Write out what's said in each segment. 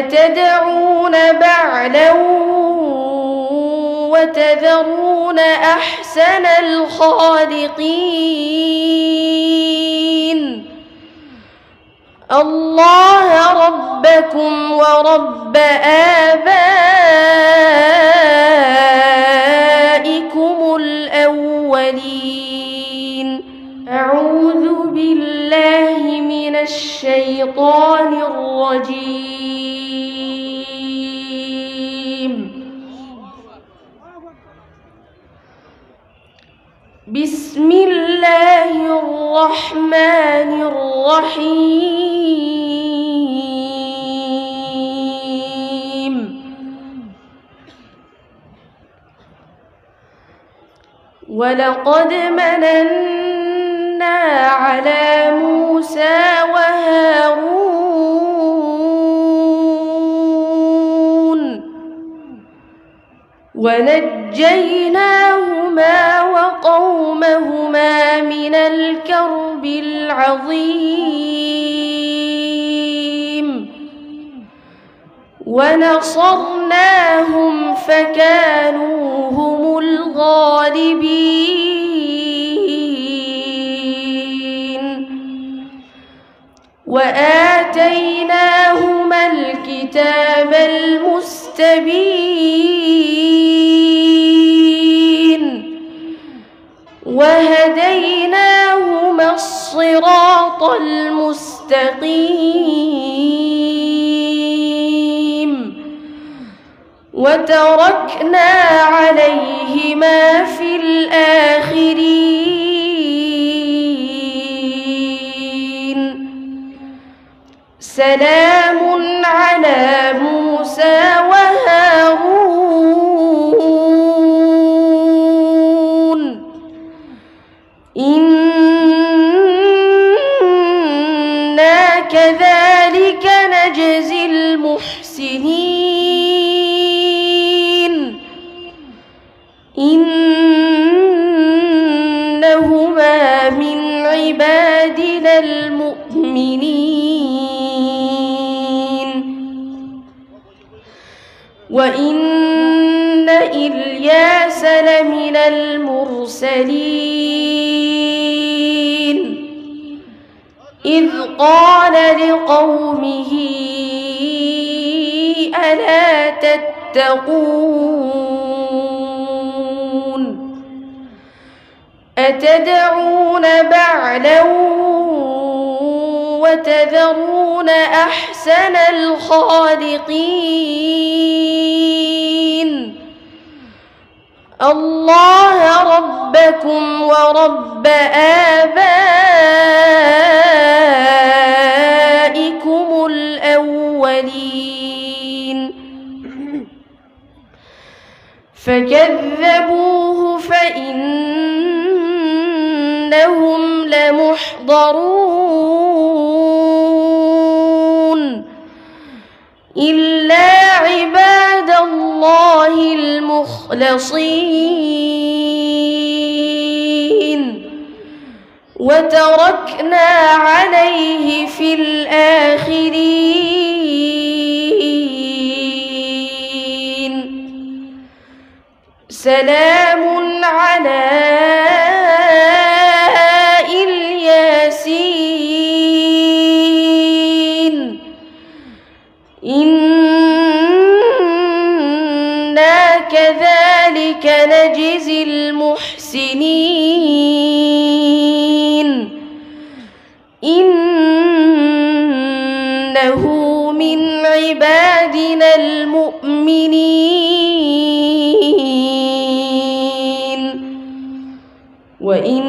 أتدعون بعلا وتذرون أحسن الخالقين الله ربكم ورب آبائكم الأولين. أعوذ بالله من الشيطان الرجيم. بسم الله الرحمن الرحيم. ولقد مننا على موسى وهارون ونجيناهما وقومهما من الكرب العظيم ونصرناهم فكانوا هم الغالبين وآتيناهما الكتاب المستبين وهديناهما الصراط المستقيم وتركنا عليهما في الآخرين. سلام على موسى وهارون إنا كذلك نجزي المحسنين إنهما من عبادنا المؤمنين. وإن إلياس لمن المرسلين إذ قال لقومه ألا تتقون أتدعون بعلا وتذرون أحسن الخالقين الله ربكم ورب آبائكم الأولين. فكذبوه فإنهم لمحضرون إلا عباد الله المخلصين وتركنا عليه في الآخرين. سلام على الياسين إنا كذلك نجزي المحسنين إنه من عبادنا المؤمنين. وإن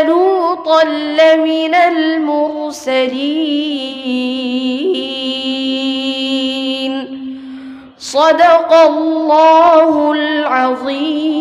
لوطا لمن المرسلين صدق الله العظيم.